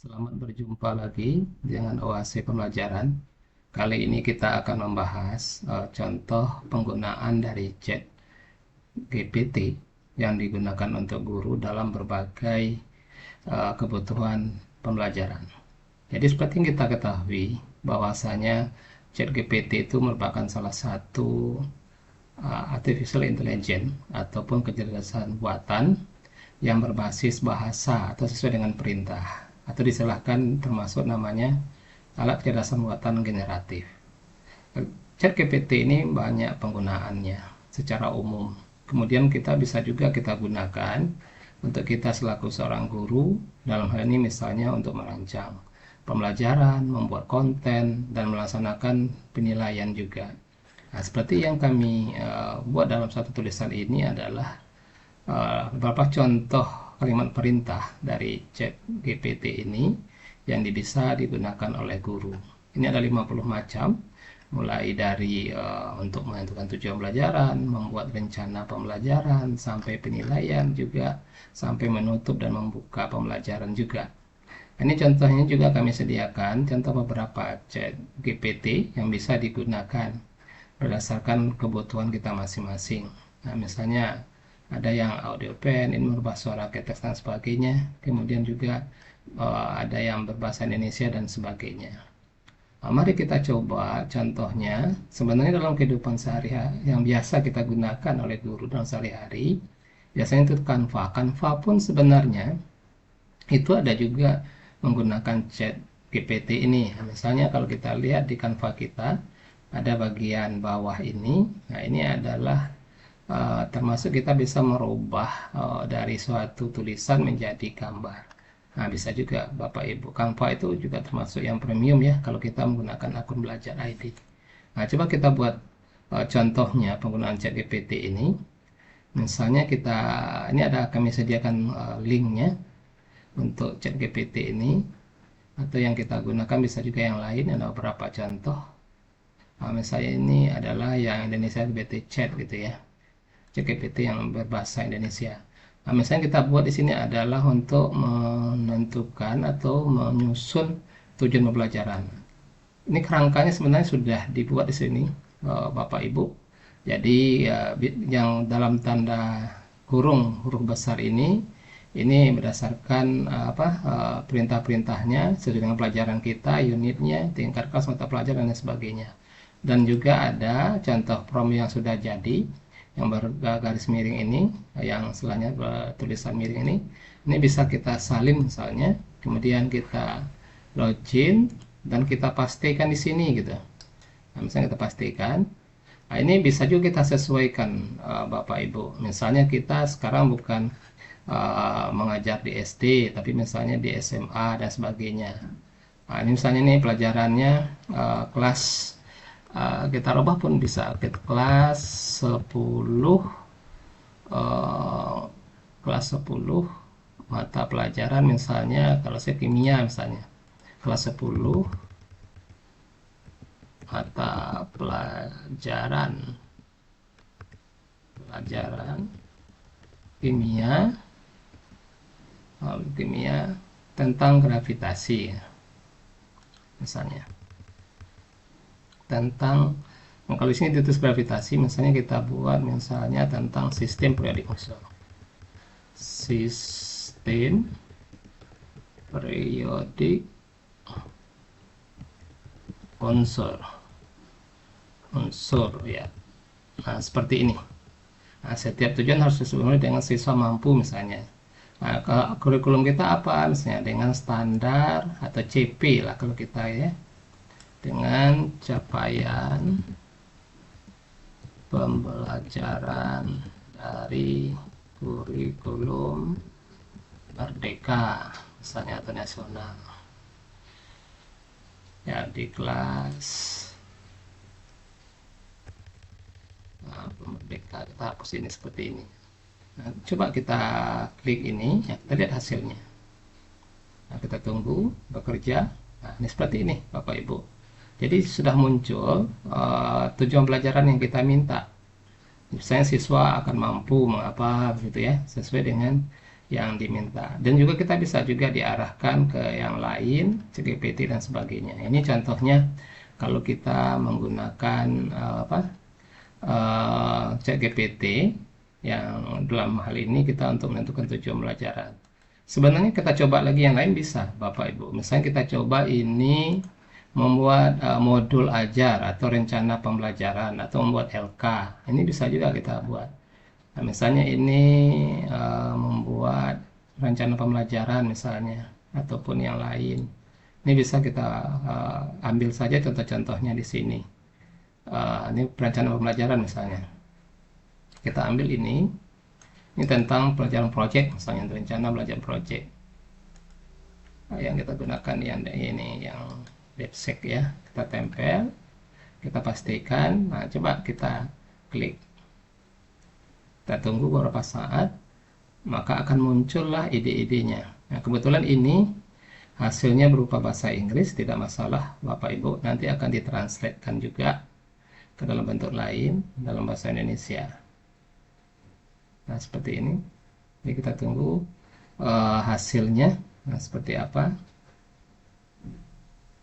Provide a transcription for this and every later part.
Selamat berjumpa lagi dengan OAC Pembelajaran. Kali ini kita akan membahas contoh penggunaan dari Chat GPT yang digunakan untuk guru dalam berbagai kebutuhan pembelajaran. Jadi seperti yang kita ketahui bahwasanya Chat GPT itu merupakan salah satu artificial intelligence ataupun kecerdasan buatan yang berbasis bahasa atau sesuai dengan perintah atau disilahkan termasuk namanya alat kecerdasan buatan generatif. ChatGPT ini banyak penggunaannya secara umum. Kemudian kita bisa juga kita gunakan untuk kita selaku seorang guru, dalam hal ini misalnya untuk merancang pembelajaran, membuat konten, dan melaksanakan penilaian juga. Nah, seperti yang kami buat dalam satu tulisan ini adalah beberapa contoh kalimat perintah dari ChatGPT ini yang bisa digunakan oleh guru. Ini ada 50 macam, mulai dari untuk menentukan tujuan pembelajaran, membuat rencana pembelajaran, sampai penilaian juga, sampai menutup dan membuka pembelajaran juga. Ini contohnya juga kami sediakan, contoh beberapa ChatGPT yang bisa digunakan berdasarkan kebutuhan kita masing-masing. Nah, misalnya ada yang audio pen, ini merubah suara ke teks dan sebagainya. Kemudian juga ada yang berbahasa Indonesia dan sebagainya. Nah, mari kita coba contohnya. Sebenarnya dalam kehidupan sehari-hari yang biasa kita gunakan oleh guru dalam sehari-hari, biasanya itu Canva. Canva pun sebenarnya itu ada juga menggunakan chat GPT ini. Nah, misalnya kalau kita lihat di Canva kita, ada bagian bawah ini. Nah, ini adalah termasuk kita bisa merubah dari suatu tulisan menjadi gambar. Nah, bisa juga Bapak Ibu. Canva itu juga termasuk yang premium ya kalau kita menggunakan akun belajar ID. Nah, coba kita buat contohnya penggunaan ChatGPT ini. Misalnya ini ada kami sediakan linknya untuk ChatGPT ini, atau yang kita gunakan bisa juga yang lain, ada beberapa contoh. Nah, misalnya ini adalah yang Indonesia GPT Chat gitu ya. ChatGPT yang berbahasa Indonesia. Nah, misalnya kita buat di sini adalah untuk menentukan atau menyusun tujuan pembelajaran. Ini kerangkanya sebenarnya sudah dibuat di sini, Bapak Ibu. Jadi yang dalam tanda kurung huruf besar ini berdasarkan perintah-perintahnya sesuai dengan pelajaran kita, unitnya, tingkat kelas mata pelajaran dan sebagainya. Dan juga ada contoh prompt yang sudah jadi, yang bergaris miring ini, yang setelahnya tulisan miring ini bisa kita salin misalnya, kemudian kita login dan kita pastikan di sini gitu. Nah, misalnya kita pastikan. Nah, ini bisa juga kita sesuaikan Bapak Ibu. Misalnya kita sekarang bukan mengajar di SD, tapi misalnya di SMA dan sebagainya. Nah, ini misalnya nih pelajarannya kelas kita rubah pun bisa kelas 10 kelas 10 mata pelajaran, misalnya kalau saya kimia misalnya kelas 10 mata pelajaran kimia tentang gravitasi misalnya. Kalau di sini ditulis gravitasi, misalnya kita buat misalnya tentang sistem periodik unsur. Sistem periodik unsur ya. Nah, seperti ini. Nah, setiap tujuan harus dipenuhi dengan siswa mampu misalnya. Nah, kurikulum kita apa? Misalnya dengan standar atau CP lah kalau kita ya. Dengan capaian pembelajaran dari kurikulum Merdeka misalnya atau nasional ya di kelas Merdeka. Kita hapus ini seperti ini. Nah, coba kita klik ini ya, kita lihat hasilnya. Nah, kita tunggu bekerja. Nah, ini seperti ini Bapak Ibu. Jadi sudah muncul tujuan pelajaran yang kita minta. Misalnya siswa akan mampu mengapa begitu ya, sesuai dengan yang diminta. Dan juga kita bisa juga diarahkan ke yang lain, ChatGPT dan sebagainya. Ini contohnya kalau kita menggunakan ChatGPT yang dalam hal ini kita untuk menentukan tujuan pembelajaran. Sebenarnya kita coba lagi yang lain bisa, Bapak Ibu. Misalnya kita coba ini membuat modul ajar atau rencana pembelajaran atau membuat LK. Ini bisa juga kita buat. Nah, misalnya ini membuat rencana pembelajaran misalnya ataupun yang lain. Ini bisa kita ambil saja contoh-contohnya di sini. Ini perencanaan pembelajaran misalnya. Kita ambil ini tentang pelajaran project misalnya, rencana belajar project. Yang kita gunakan yang ini yang DeepSeek ya, kita tempel, kita pastikan. Nah, coba kita klik, kita tunggu beberapa saat, maka akan muncullah ide-idenya. Nah, kebetulan ini hasilnya berupa bahasa Inggris, tidak masalah Bapak Ibu, nanti akan ditranslatekan juga ke dalam bentuk lain dalam bahasa Indonesia. Nah, seperti ini. Jadi kita tunggu hasilnya. Nah, seperti apa?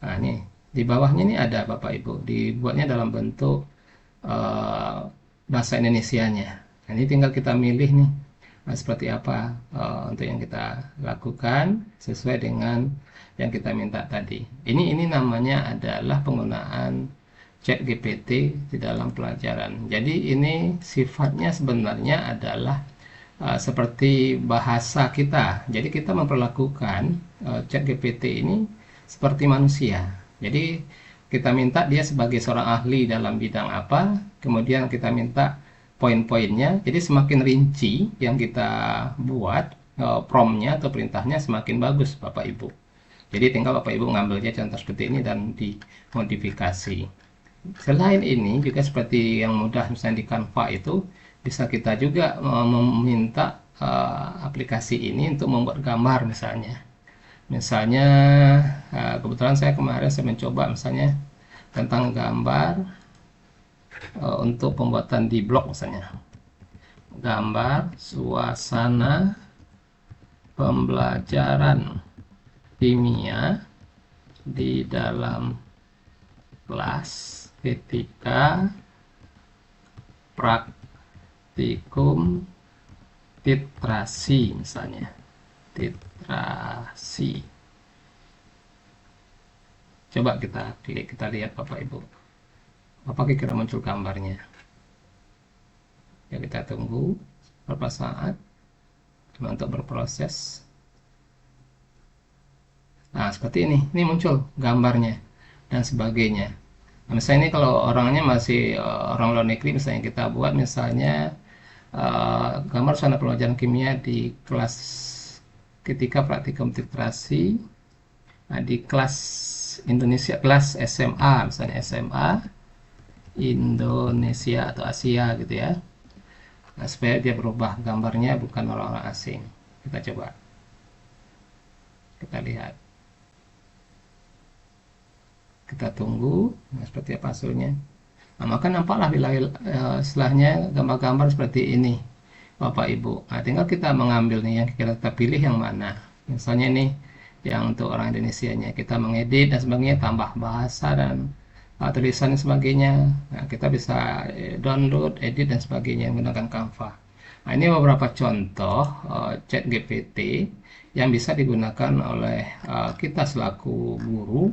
Nah, ini di bawahnya ini ada Bapak Ibu, dibuatnya dalam bentuk bahasa Indonesianya. Nah, ini tinggal kita milih nih, seperti apa untuk yang kita lakukan sesuai dengan yang kita minta tadi. Ini namanya adalah penggunaan ChatGPT di dalam pelajaran. Jadi ini sifatnya sebenarnya adalah seperti bahasa kita. Jadi kita memperlakukan ChatGPT ini seperti manusia. Jadi kita minta dia sebagai seorang ahli dalam bidang apa, kemudian kita minta poin-poinnya. Jadi semakin rinci yang kita buat promptnya atau perintahnya semakin bagus Bapak Ibu. Jadi tinggal Bapak Ibu mengambilnya contoh seperti ini dan dimodifikasi. Selain ini juga seperti yang mudah misalnya di Canva itu bisa kita juga meminta aplikasi ini untuk membuat gambar misalnya. Misalnya kebetulan saya kemarin mencoba misalnya tentang gambar untuk pembuatan di blog misalnya. Gambar suasana pembelajaran kimia di dalam kelas ketika praktikum titrasi misalnya, titrasi. Coba kita klik, kita lihat Bapak Ibu, apa kira-kira muncul gambarnya. Ya, kita tunggu beberapa saat untuk berproses. Nah, seperti ini muncul gambarnya dan sebagainya. Nah, misalnya ini kalau orangnya masih orang luar negeri, misalnya kita buat misalnya gambar suasana pelajaran kimia di kelas ketika praktikum titrasi, nah, di kelas Indonesia, kelas SMA misalnya, SMA Indonesia atau Asia gitu ya. Nah, supaya dia berubah gambarnya bukan orang-orang asing. Kita coba, kita lihat, kita tunggu. Nah, seperti apa hasilnya. Nah, maka nampaklah setelahnya gambar-gambar seperti ini Bapak Ibu. Nah, tinggal kita mengambil nih yang kita pilih yang mana. Misalnya ini yang untuk orang Indonesianya, kita mengedit dan sebagainya, tambah bahasa dan tulisan dan sebagainya. Nah, kita bisa download, edit dan sebagainya menggunakan Canva. Nah, ini beberapa contoh ChatGPT yang bisa digunakan oleh kita selaku guru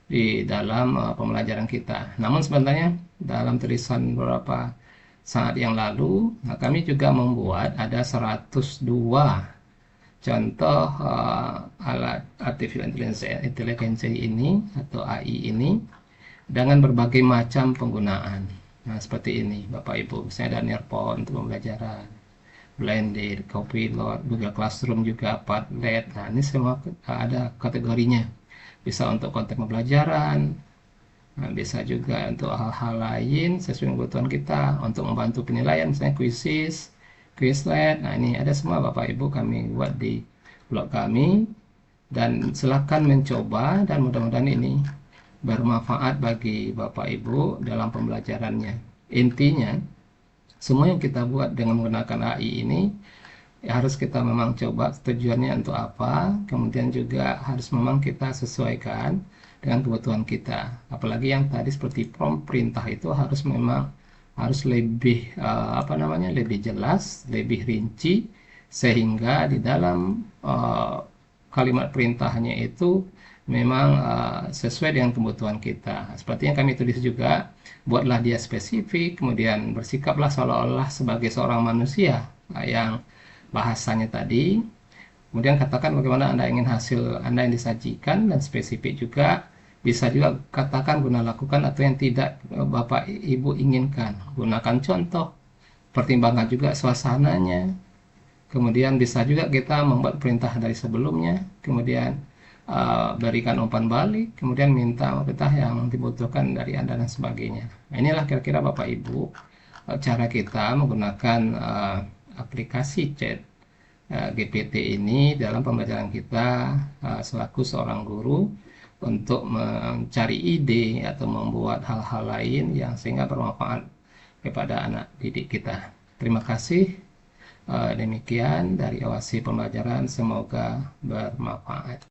di dalam pembelajaran kita. Namun sebenarnya dalam tulisan beberapa saat yang lalu, nah, kami juga membuat ada 102 contoh alat artificial intelligence ini atau AI ini dengan berbagai macam penggunaan. Nah, seperti ini Bapak Ibu, misalnya ada Nearpod untuk pembelajaran, Blended, Copilot, Google Classroom juga, Padlet. Nah, ini semua ada kategorinya. Bisa untuk konten pembelajaran, nah, bisa juga untuk hal-hal lain sesuai kebutuhan kita, untuk membantu penilaian misalnya Quizizz, Quizlet. Nah, ini ada semua Bapak Ibu kami buat di blog kami, dan silakan mencoba dan mudah-mudahan ini bermanfaat bagi Bapak Ibu dalam pembelajarannya. Intinya semua yang kita buat dengan menggunakan AI ini Ya, harus kita memang coba tujuannya untuk apa, kemudian juga harus memang kita sesuaikan dengan kebutuhan kita. Apalagi yang tadi seperti prompt perintah itu harus memang harus lebih apa namanya, lebih jelas, lebih rinci, sehingga di dalam kalimat perintahnya itu memang sesuai dengan kebutuhan kita. Seperti yang kami tulis juga, buatlah dia spesifik, kemudian bersikaplah seolah-olah sebagai seorang manusia yang bahasanya tadi. Kemudian katakan bagaimana Anda ingin hasil Anda yang disajikan, dan spesifik juga. Bisa juga katakan guna lakukan atau yang tidak Bapak Ibu inginkan. Gunakan contoh, pertimbangkan juga suasananya. Kemudian bisa juga kita membuat perintah dari sebelumnya, kemudian berikan umpan balik, kemudian minta perintah yang dibutuhkan dari Anda dan sebagainya. Nah, inilah kira-kira Bapak Ibu cara kita menggunakan aplikasi chat GPT ini dalam pembelajaran kita selaku seorang guru untuk mencari ide atau membuat hal-hal lain yang sehingga bermanfaat kepada anak didik kita. Terima kasih. Demikian dari Awasi Pembelajaran, semoga bermanfaat.